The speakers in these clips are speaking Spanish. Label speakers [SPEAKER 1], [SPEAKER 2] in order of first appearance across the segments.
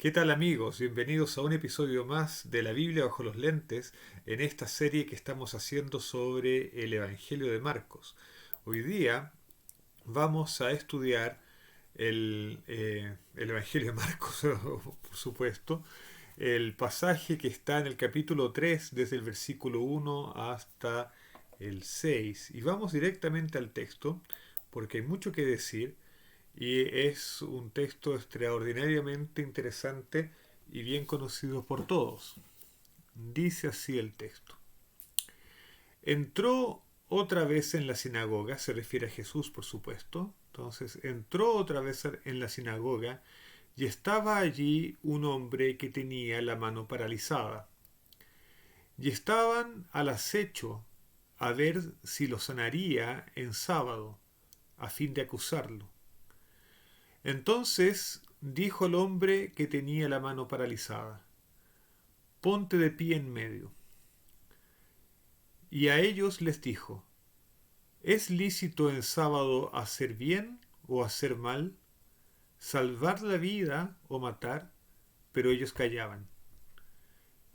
[SPEAKER 1] ¿Qué tal amigos? Bienvenidos a un episodio más de la Biblia bajo los lentes en esta serie que estamos haciendo sobre el Evangelio de Marcos. Hoy día vamos a estudiar el Evangelio de Marcos, por supuesto, el pasaje que está en el capítulo 3 desde el versículo 1 hasta el 6. Y vamos directamente al texto porque hay mucho que decir y es un texto extraordinariamente interesante y bien conocido por todos. Dice así el texto. Entró otra vez en la sinagoga, se refiere a Jesús por supuesto, entonces entró otra vez en la sinagoga y estaba allí un hombre que tenía la mano paralizada. Y estaban al acecho a ver si lo sanaría en sábado, a fin de acusarlo. Entonces dijo el hombre que tenía la mano paralizada, ponte de pie en medio. Y a ellos les dijo, ¿es lícito en sábado hacer bien o hacer mal, salvar la vida o matar? Pero ellos callaban.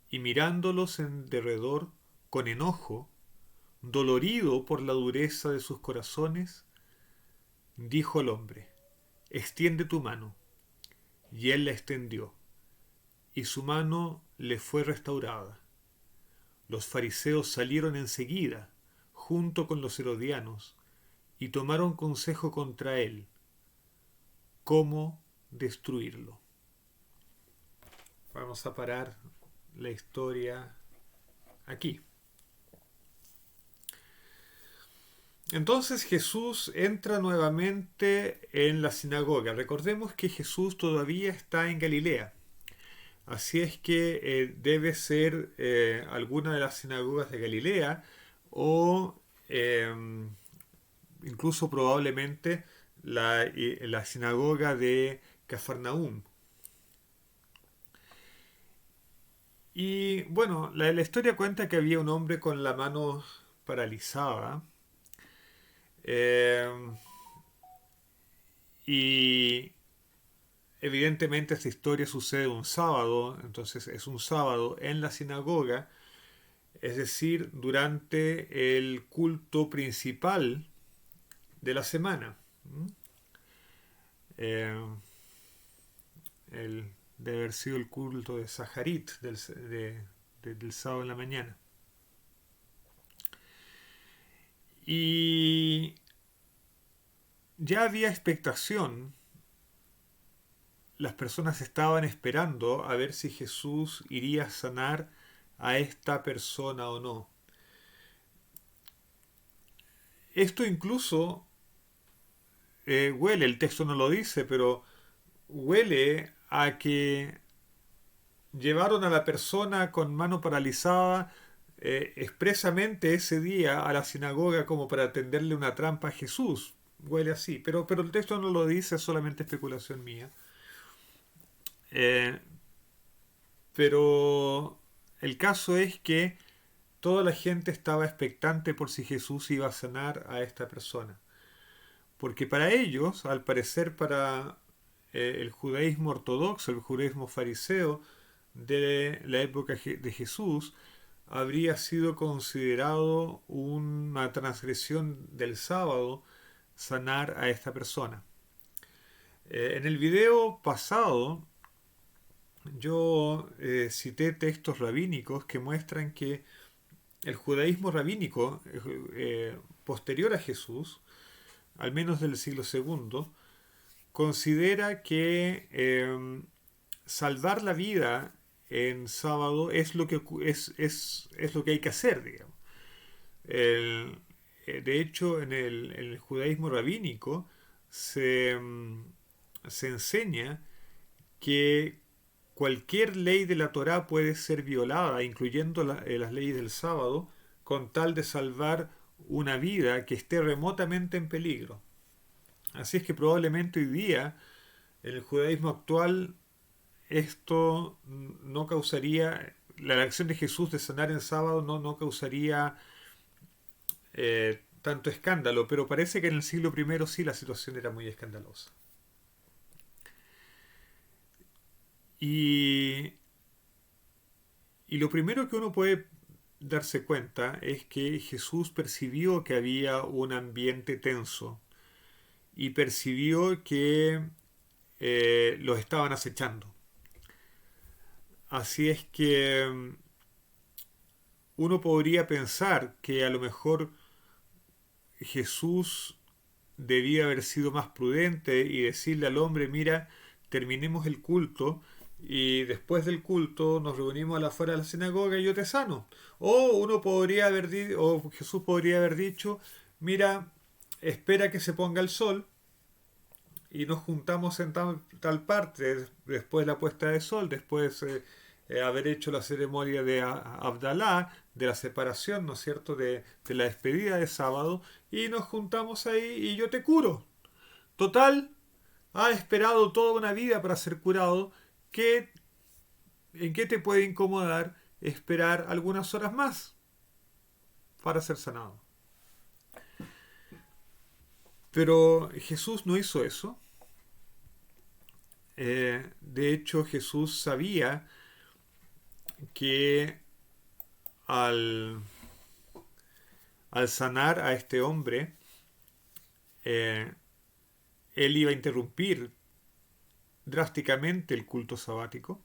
[SPEAKER 1] Y mirándolos en derredor con enojo, dolorido por la dureza de sus corazones, dijo el hombre, extiende tu mano. Y él la extendió, y su mano le fue restaurada. Los fariseos salieron enseguida, junto con los herodianos, y tomaron consejo contra él, cómo destruirlo. Vamos a parar la historia aquí. Entonces Jesús entra nuevamente en la sinagoga. Recordemos que Jesús todavía está en Galilea. Así es que debe ser alguna de las sinagogas de Galilea o incluso probablemente la sinagoga de Cafarnaúm. Y bueno, la historia cuenta que había un hombre con la mano paralizada eh, y evidentemente esta historia sucede un sábado, entonces es un sábado en la sinagoga, es decir, durante el culto principal de la semana. Eh, Debe haber sido el culto de Saharit del sábado en la mañana. Y ya había expectación, las personas estaban esperando a ver si Jesús iría a sanar a esta persona o no. Esto incluso huele, el texto no lo dice, pero huele a que llevaron a la persona con mano paralizada expresamente ese día a la sinagoga como para tenderle una trampa a Jesús. Huele así, pero el texto no lo dice, es solamente especulación mía. Eh, pero el caso es que toda la gente estaba expectante por si Jesús iba a sanar a esta persona. Porque para ellos, al parecer para el judaísmo ortodoxo, el judaísmo fariseo de la época de Jesús, habría sido considerado una transgresión del sábado sanar a esta persona. En el video pasado yo cité textos rabínicos que muestran que el judaísmo rabínico posterior a Jesús, al menos del siglo segundo, considera que salvar la vida en sábado es lo que, es lo que hay que hacer, digamos. El- de hecho, en el judaísmo rabínico se enseña que cualquier ley de la Torá puede ser violada, incluyendo las leyes del sábado, con tal de salvar una vida que esté remotamente en peligro. Así es que probablemente hoy día, en el judaísmo actual, esto no causaría, la acción de Jesús de sanar en sábado no causaría tanto escándalo, pero parece que en el siglo primero sí la situación era muy escandalosa. Y, y lo primero que uno puede darse cuenta es que Jesús percibió que había un ambiente tenso y percibió que los estaban acechando. Así es que uno podría pensar que a lo mejor Jesús debía haber sido más prudente y decirle al hombre, mira, terminemos el culto y después del culto nos reunimos a la afuera de la sinagoga y yo te sano. O uno podría haber dicho, o Jesús podría haber dicho, mira, espera que se ponga el sol y nos juntamos en tal parte después de la puesta de sol, después haber hecho la ceremonia de Abdalá, de la separación, ¿no es cierto?, de la despedida de sábado, y nos juntamos ahí y yo te curo. Total, has esperado toda una vida para ser curado. ¿Qué, ¿En qué te puede incomodar esperar algunas horas más para ser sanado? Pero Jesús no hizo eso. De hecho, Jesús sabía que al, al sanar a este hombre, eh, él iba a interrumpir drásticamente el culto sabático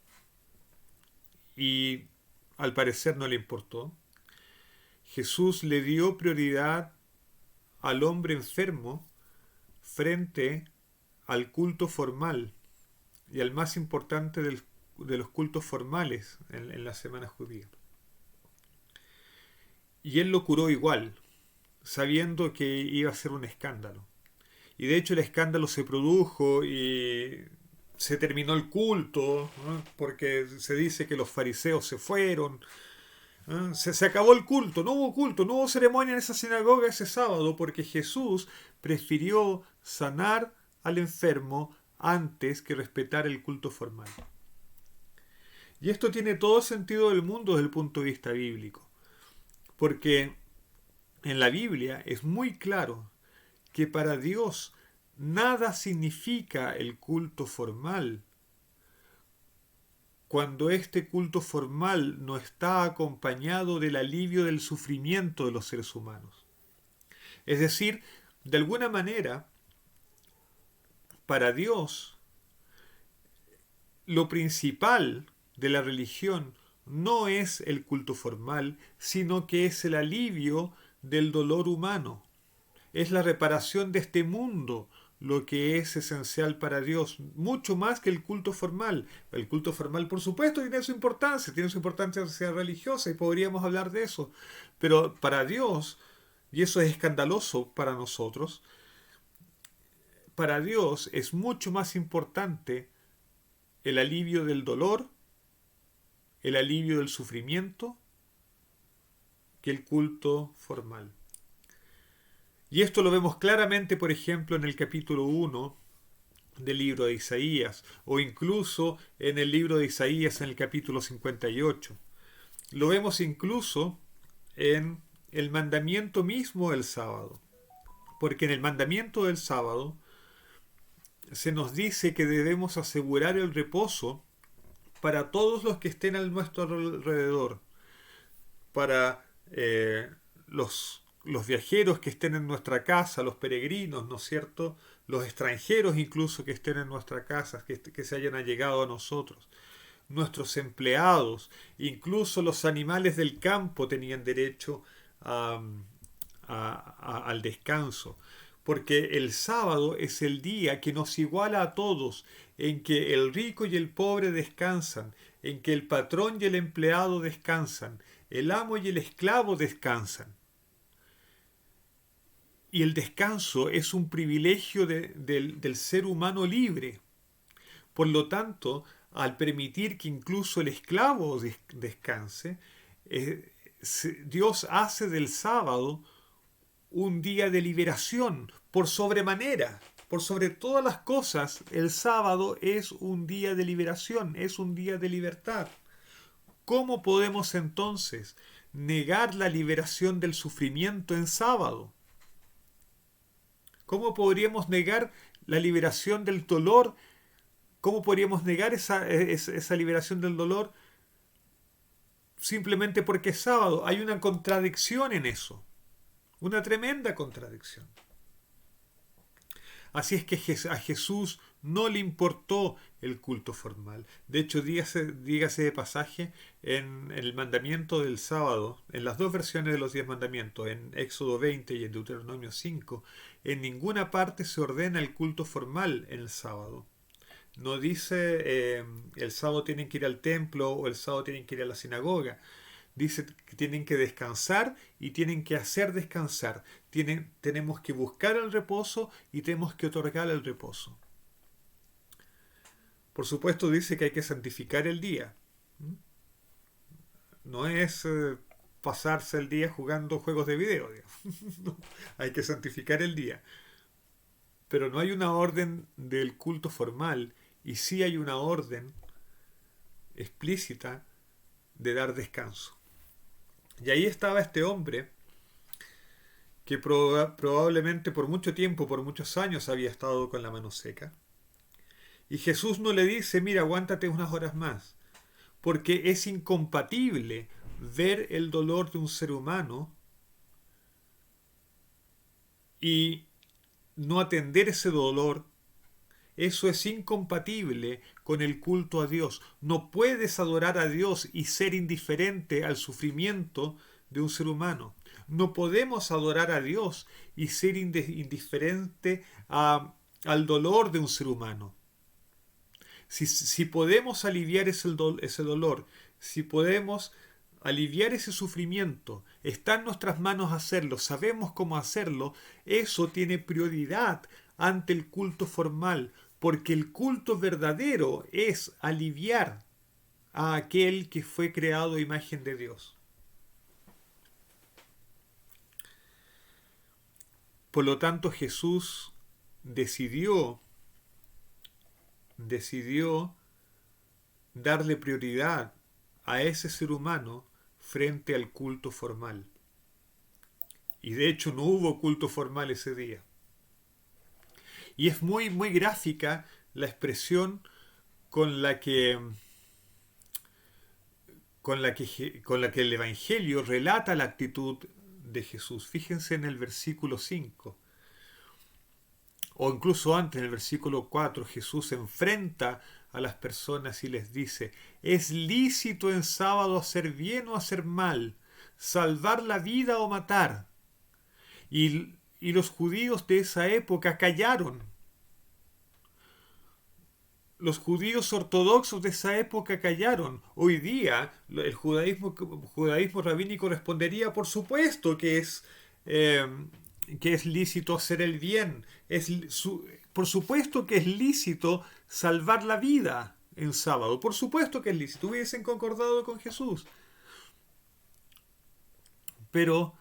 [SPEAKER 1] y al parecer no le importó. Jesús le dio prioridad al hombre enfermo frente al culto formal y al más importante de los cultos formales en la semana judía. Y él lo curó igual, sabiendo que iba a ser un escándalo. Y de hecho el escándalo se produjo y se terminó el culto, ¿no? Porque se dice que los fariseos se fueron. ¿No? Se acabó el culto, no hubo ceremonia en esa sinagoga ese sábado porque Jesús prefirió sanar al enfermo antes que respetar el culto formal. Y esto tiene todo sentido del mundo desde el punto de vista bíblico, porque en la Biblia es muy claro que para Dios nada significa el culto formal cuando este culto formal no está acompañado del alivio del sufrimiento de los seres humanos. Es decir, de alguna manera, para Dios, lo principal de la religión no es el culto formal, sino que es el alivio del dolor humano. Es la reparación de este mundo lo que es esencial para Dios, mucho más que el culto formal. El culto formal, por supuesto, tiene su importancia religiosa y podríamos hablar de eso. Pero para Dios, y eso es escandaloso para nosotros, para Dios es mucho más importante el alivio del dolor, el alivio del sufrimiento, que el culto formal. Y esto lo vemos claramente, por ejemplo, en el capítulo 1 del libro de Isaías, o incluso en el libro de Isaías en el capítulo 58. Lo vemos incluso en el mandamiento mismo del sábado, porque en el mandamiento del sábado se nos dice que debemos asegurar el reposo para todos los que estén a nuestro alrededor, para los viajeros que estén en nuestra casa, los peregrinos, ¿no es cierto? Los extranjeros incluso que estén en nuestra casa, que se hayan allegado a nosotros, nuestros empleados, incluso los animales del campo tenían derecho al descanso, porque el sábado es el día que nos iguala a todos, en que el rico y el pobre descansan, en que el patrón y el empleado descansan, el amo y el esclavo descansan. Y el descanso es un privilegio del ser humano libre. Por lo tanto, al permitir que incluso el esclavo descanse, Dios hace del sábado un día de liberación por sobremanera. Por sobre todas las cosas, el sábado es un día de liberación, es un día de libertad. ¿Cómo podemos entonces negar la liberación del sufrimiento en sábado? ¿Cómo podríamos negar la liberación del dolor ¿Cómo podríamos negar esa liberación del dolor? Simplemente porque es sábado. Hay una contradicción en eso. Una tremenda contradicción. Así es que a Jesús no le importó el culto formal. De hecho, dígase de pasaje, en el mandamiento del sábado, en las dos versiones de los 10 mandamientos, en Éxodo 20 y en Deuteronomio 5, en ninguna parte se ordena el culto formal en el sábado. No dice el sábado tienen que ir al templo o el sábado tienen que ir a la sinagoga. Dice que tienen que descansar y tienen que hacer descansar. Tenemos que buscar el reposo y tenemos que otorgar el reposo. Por supuesto dice que hay que santificar el día. No es pasarse el día jugando juegos de video. No, hay que santificar el día. Pero no hay una orden del culto formal y sí hay una orden explícita de dar descanso. Y ahí estaba este hombre que probablemente por mucho tiempo, por muchos años había estado con la mano seca. Y Jesús no le dice, mira, aguántate unas horas más, porque es incompatible ver el dolor de un ser humano y no atender ese dolor. Eso es incompatible con el culto a Dios. No puedes adorar a Dios y ser indiferente al sufrimiento de un ser humano. No podemos adorar a Dios y ser indiferente al dolor de un ser humano. Si podemos aliviar ese dolor, si podemos aliviar ese sufrimiento, está en nuestras manos hacerlo, sabemos cómo hacerlo, eso tiene prioridad ante el culto formal, porque el culto verdadero es aliviar a aquel que fue creado a imagen de Dios. Por lo tanto, Jesús decidió darle prioridad a ese ser humano frente al culto formal. Y de hecho no hubo culto formal ese día. Y es muy, muy gráfica la expresión con la que el Evangelio relata la actitud de Jesús. Fíjense en el versículo 5. O incluso antes, en el versículo 4, Jesús se enfrenta a las personas y les dice, ¿es lícito en sábado hacer bien o hacer mal? ¿Salvar la vida o matar? Y los judíos de esa época callaron. Los judíos ortodoxos de esa época callaron. Hoy día el judaísmo rabínico respondería, por supuesto que es lícito hacer el bien. Por supuesto que es lícito salvar la vida en sábado. Por supuesto que es lícito. Hubiesen concordado con Jesús. Pero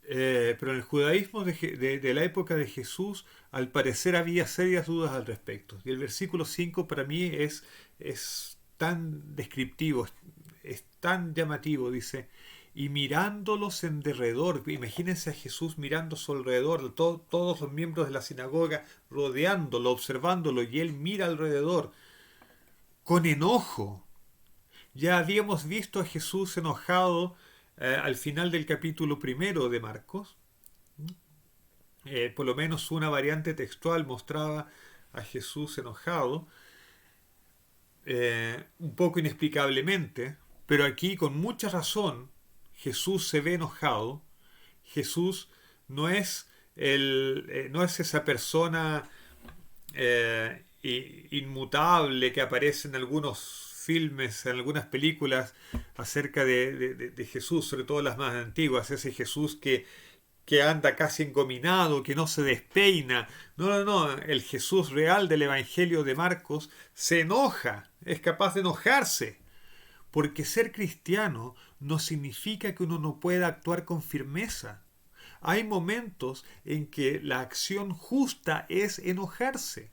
[SPEAKER 1] en el judaísmo de la época de Jesús, al parecer había serias dudas al respecto. Y el versículo 5 para mí es tan descriptivo, es tan llamativo. Dice, y mirándolos en derredor, imagínense a Jesús mirando a su alrededor, todos los miembros de la sinagoga rodeándolo, observándolo, y él mira alrededor con enojo. Ya habíamos visto a Jesús enojado al final del capítulo 1 de Marcos. Por lo menos una variante textual mostraba a Jesús enojado, un poco inexplicablemente, pero aquí con mucha razón Jesús se ve enojado. Jesús no es esa persona inmutable que aparece en algunos filmes, en algunas películas acerca de Jesús, sobre todo las más antiguas, ese Jesús que anda casi engominado, que no se despeina. No, el Jesús real del Evangelio de Marcos se enoja, es capaz de enojarse, porque ser cristiano no significa que uno no pueda actuar con firmeza. Hay momentos en que la acción justa es enojarse.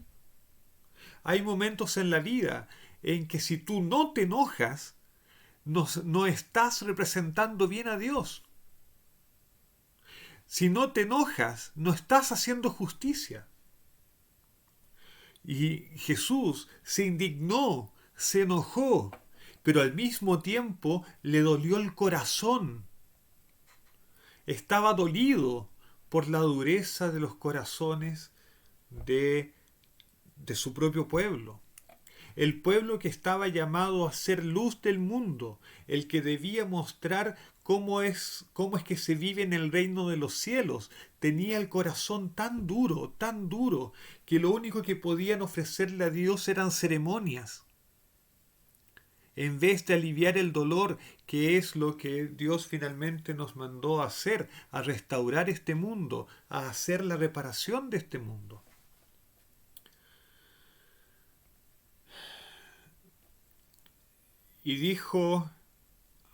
[SPEAKER 1] Hay momentos en la vida en que si tú no te enojas, no estás representando bien a Dios. Si no te enojas, no estás haciendo justicia. Y Jesús se indignó, se enojó, pero al mismo tiempo le dolió el corazón. Estaba dolido por la dureza de los corazones de, de su propio pueblo. El pueblo que estaba llamado a ser luz del mundo, el que debía mostrar cómo es que se vive en el reino de los cielos, tenía el corazón tan duro, que lo único que podían ofrecerle a Dios eran ceremonias. En vez de aliviar el dolor, que es lo que Dios finalmente nos mandó a hacer, a restaurar este mundo, a hacer la reparación de este mundo. Y dijo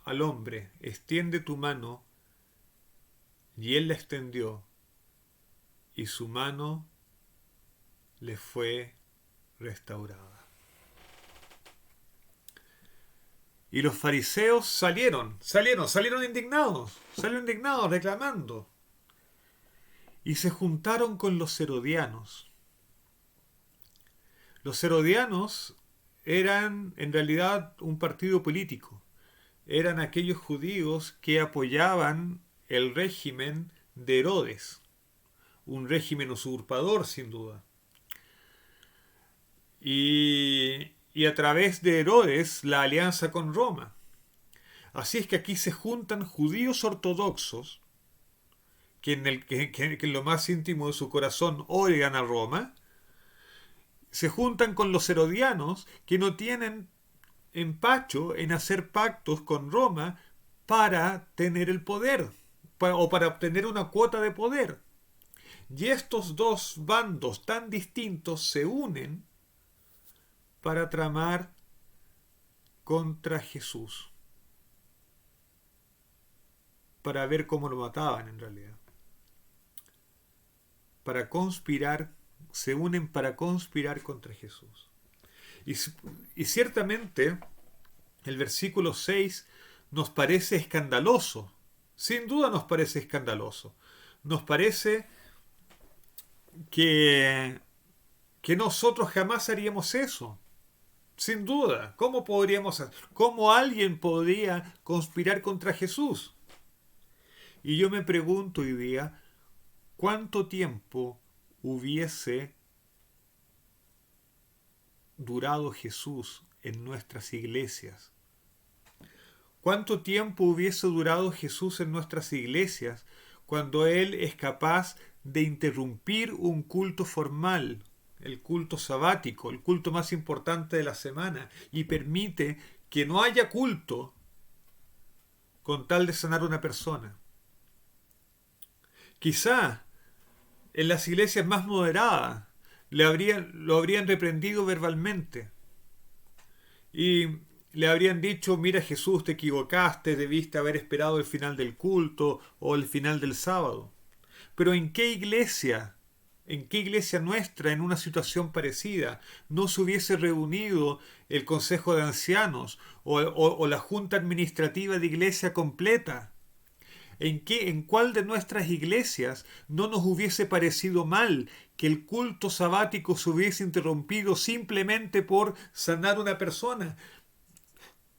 [SPEAKER 1] al hombre, extiende tu mano, y él la extendió, y su mano le fue restaurada. Y los fariseos salieron indignados, reclamando. Y se juntaron con los herodianos. Los herodianos eran en realidad un partido político. Eran aquellos judíos que apoyaban el régimen de Herodes, un régimen usurpador sin duda. Y a través de Herodes la alianza con Roma. Así es que aquí se juntan judíos ortodoxos que en lo más íntimo de su corazón oran a Roma, se juntan con los herodianos que no tienen empacho en hacer pactos con Roma para tener el poder o para obtener una cuota de poder. Y estos dos bandos tan distintos se unen para tramar contra Jesús, para ver cómo lo mataban en realidad. Para conspirar, se unen para conspirar contra Jesús. Y ciertamente el versículo 6 nos parece escandaloso, sin duda nos parece escandaloso. Nos parece que nosotros jamás haríamos eso. Sin duda, ¿cómo alguien podría conspirar contra Jesús? Y yo me pregunto hoy día, ¿cuánto tiempo hubiese durado Jesús en nuestras iglesias? ¿Cuánto tiempo hubiese durado Jesús en nuestras iglesias cuando Él es capaz de interrumpir un culto formal, el culto sabático, el culto más importante de la semana, y permite que no haya culto con tal de sanar a una persona? Quizá en las iglesias más moderadas lo habrían reprendido verbalmente y le habrían dicho, mira Jesús, te equivocaste, debiste haber esperado el final del culto o el final del sábado. Pero ¿en qué iglesia nuestra, en una situación parecida, no se hubiese reunido el Consejo de Ancianos o la Junta Administrativa de Iglesia completa? ¿En cuál de nuestras iglesias no nos hubiese parecido mal que el culto sabático se hubiese interrumpido simplemente por sanar una persona?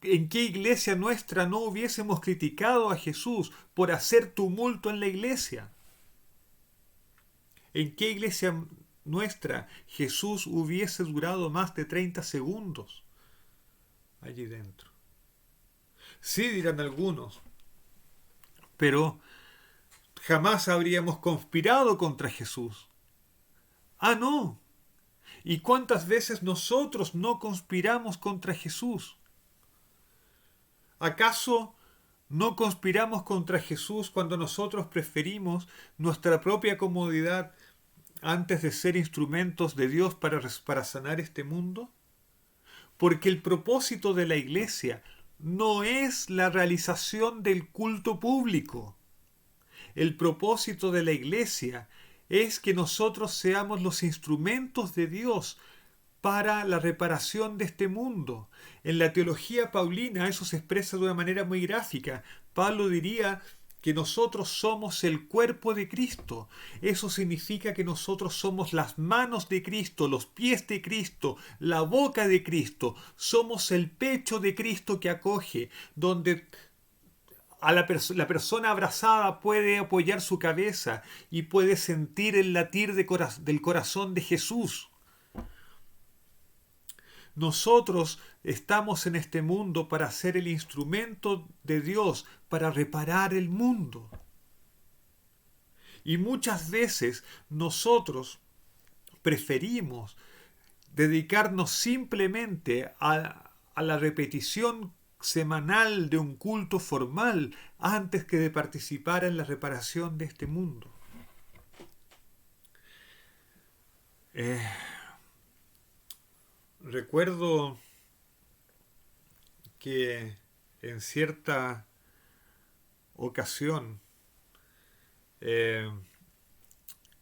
[SPEAKER 1] ¿En qué iglesia nuestra no hubiésemos criticado a Jesús por hacer tumulto en la iglesia? ¿En qué iglesia nuestra Jesús hubiese durado más de 30 segundos allí dentro? Sí, dirán algunos, pero jamás habríamos conspirado contra Jesús. Ah, no. ¿Y cuántas veces nosotros no conspiramos contra Jesús? ¿Acaso no conspiramos contra Jesús cuando nosotros preferimos nuestra propia comodidad antes de ser instrumentos de Dios para sanar este mundo? Porque el propósito de la iglesia no es la realización del culto público. El propósito de la iglesia es que nosotros seamos los instrumentos de Dios para la reparación de este mundo. En la teología paulina eso se expresa de una manera muy gráfica. Pablo diría que nosotros somos el cuerpo de Cristo. Eso significa que nosotros somos las manos de Cristo, los pies de Cristo, la boca de Cristo. Somos el pecho de Cristo que acoge, donde la persona abrazada puede apoyar su cabeza y puede sentir el latir del corazón de Jesús. Nosotros estamos en este mundo para ser el instrumento de Dios, para reparar el mundo. Y muchas veces nosotros preferimos dedicarnos simplemente a la repetición semanal de un culto formal antes que de participar en la reparación de este mundo. Recuerdo que en cierta ocasión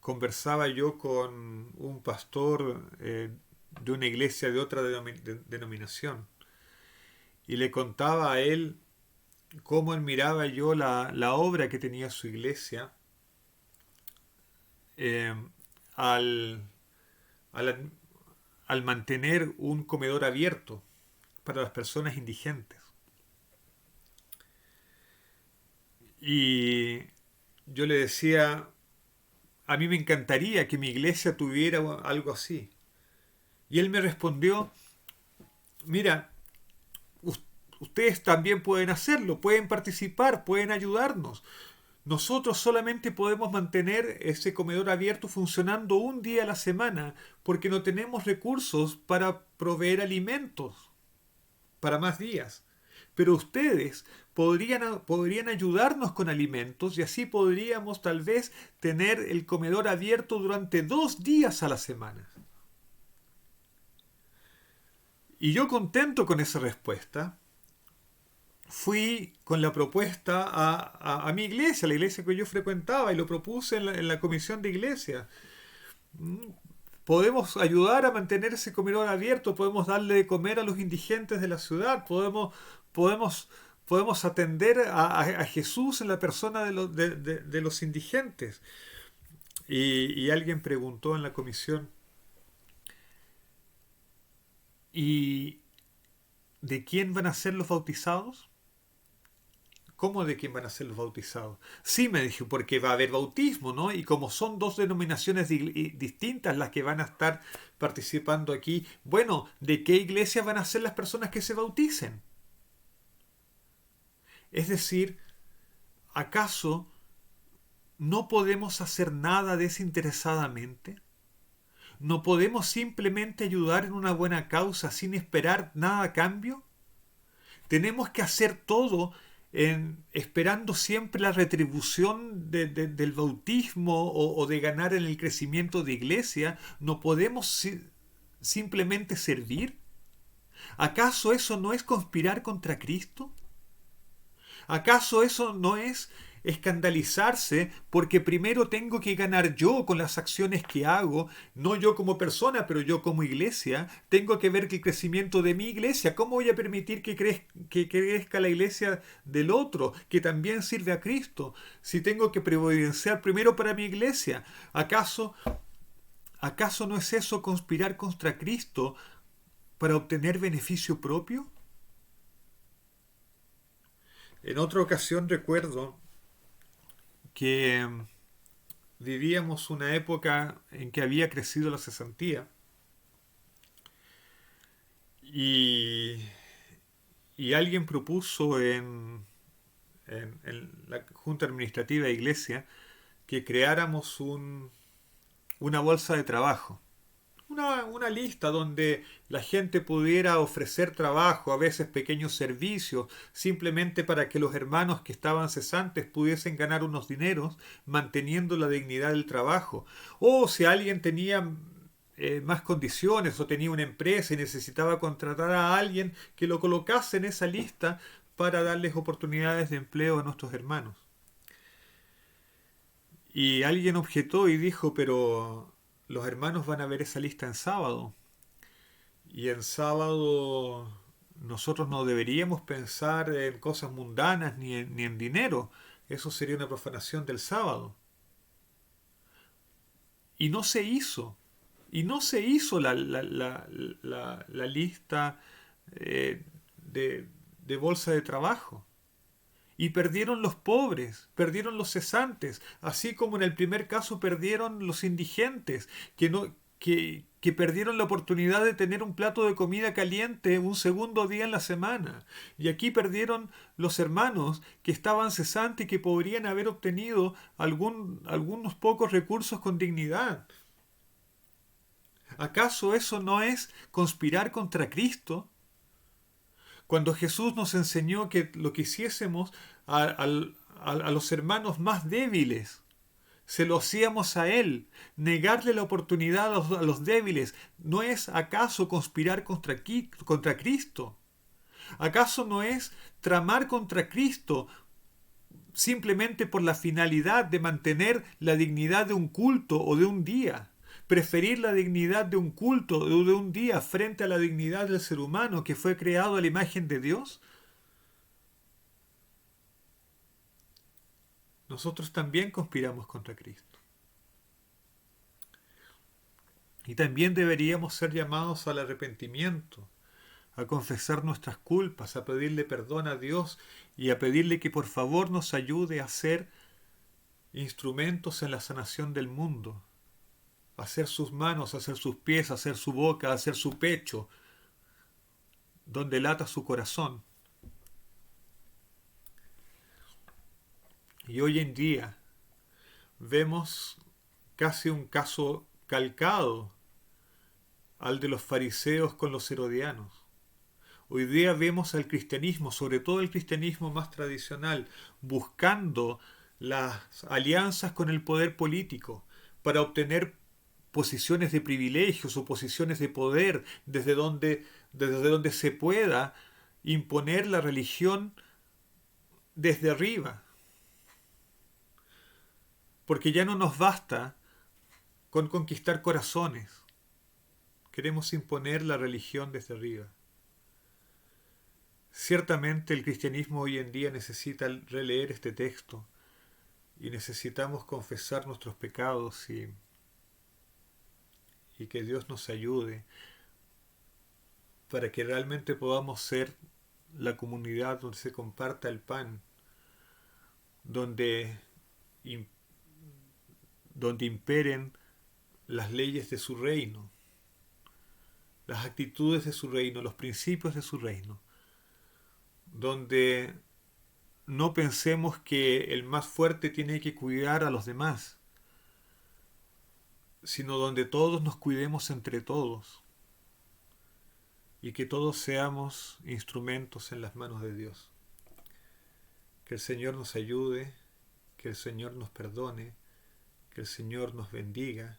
[SPEAKER 1] conversaba yo con un pastor de una iglesia de otra denominación y le contaba a él cómo admiraba yo la obra que tenía su iglesia eh, al, al, al mantener un comedor abierto para las personas indigentes. Y yo le decía, a mí me encantaría que mi iglesia tuviera algo así. Y él me respondió, mira, ustedes también pueden hacerlo, pueden participar, pueden ayudarnos. Nosotros solamente podemos mantener ese comedor abierto funcionando un día a la semana porque no tenemos recursos para proveer alimentos para más días. Pero ustedes podrían ayudarnos con alimentos y así podríamos tal vez tener el comedor abierto durante 2 días a la semana. Y yo contento con esa respuesta, fui con la propuesta a mi iglesia, la iglesia que yo frecuentaba, y lo propuse en la comisión de iglesia. Podemos ayudar a mantener ese comedor abierto, podemos darle de comer a los indigentes de la ciudad, podemos atender a Jesús en la persona de los indigentes. Y alguien preguntó en la comisión, ¿y de quién van a ser los bautizados? ¿Cómo de quién van a ser los bautizados? Sí, me dijo, porque va a haber bautismo, ¿no? Y como son dos denominaciones distintas las que van a estar participando aquí, bueno, ¿de qué iglesia van a ser las personas que se bauticen? Es decir, ¿acaso no podemos hacer nada desinteresadamente? ¿No podemos simplemente ayudar en una buena causa sin esperar nada a cambio? ¿Tenemos que hacer todo esperando siempre la retribución del bautismo o de ganar en el crecimiento de iglesia? ¿No podemos simplemente servir? ¿Acaso eso no es conspirar contra Cristo? ¿Acaso eso no es escandalizarse porque primero tengo que ganar yo con las acciones que hago, no yo como persona, pero yo como iglesia? Tengo que ver que el crecimiento de mi iglesia, ¿cómo voy a permitir que crezca la iglesia del otro, que también sirve a Cristo? Si tengo que providenciar primero para mi iglesia, ¿acaso no es eso conspirar contra Cristo para obtener beneficio propio? En otra ocasión recuerdo que vivíamos una época en que había crecido la cesantía y, y alguien propuso en la Junta Administrativa de Iglesia que creáramos una bolsa de trabajo. Una lista donde la gente pudiera ofrecer trabajo, a veces pequeños servicios, simplemente para que los hermanos que estaban cesantes pudiesen ganar unos dineros manteniendo la dignidad del trabajo. O si alguien tenía más condiciones o tenía una empresa y necesitaba contratar a alguien, que lo colocase en esa lista para darles oportunidades de empleo a nuestros hermanos. Y alguien objetó y dijo, pero los hermanos van a ver esa lista en sábado. Y en sábado nosotros no deberíamos pensar en cosas mundanas ni en dinero. Eso sería una profanación del sábado. Y no se hizo. Y no se hizo la lista eh, de bolsa de trabajo. Y perdieron los pobres, perdieron los cesantes, así como en el primer caso perdieron los indigentes, que perdieron la oportunidad de tener un plato de comida caliente un segundo día en la semana. Y aquí perdieron los hermanos que estaban cesantes y que podrían haber obtenido algunos pocos recursos con dignidad. ¿Acaso eso no es conspirar contra Cristo? Cuando Jesús nos enseñó que lo que hiciésemos a los hermanos más débiles, se lo hacíamos a Él, negarle la oportunidad a los débiles, ¿no es acaso conspirar contra Cristo? ¿Acaso no es tramar contra Cristo simplemente por la finalidad de mantener la dignidad de un culto o de un día? Preferir la dignidad de un culto o de un día frente a la dignidad del ser humano que fue creado a la imagen de Dios. Nosotros también conspiramos contra Cristo. Y también deberíamos ser llamados al arrepentimiento, a confesar nuestras culpas, a pedirle perdón a Dios y a pedirle que por favor nos ayude a ser instrumentos en la sanación del mundo, a hacer sus manos, a hacer sus pies, a hacer su boca, a hacer su pecho, donde lata su corazón. Y hoy en día vemos casi un caso calcado al de los fariseos con los herodianos. Hoy día vemos al cristianismo, sobre todo el cristianismo más tradicional, buscando las alianzas con el poder político para obtener posiciones de privilegios o posiciones de poder desde donde se pueda imponer la religión desde arriba. Porque ya no nos basta con conquistar corazones. Queremos imponer la religión desde arriba. Ciertamente el cristianismo hoy en día necesita releer este texto y necesitamos confesar nuestros pecados y que Dios nos ayude para que realmente podamos ser la comunidad donde se comparta el pan, donde, donde imperen las leyes de su reino, las actitudes de su reino, los principios de su reino, donde no pensemos que el más fuerte tiene que cuidar a los demás, sino donde todos nos cuidemos entre todos y que todos seamos instrumentos en las manos de Dios. Que el Señor nos ayude, que el Señor nos perdone, que el Señor nos bendiga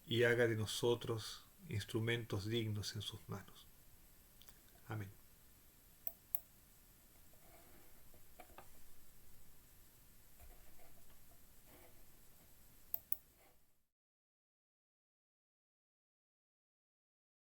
[SPEAKER 1] y haga de nosotros instrumentos dignos en sus manos. Amén.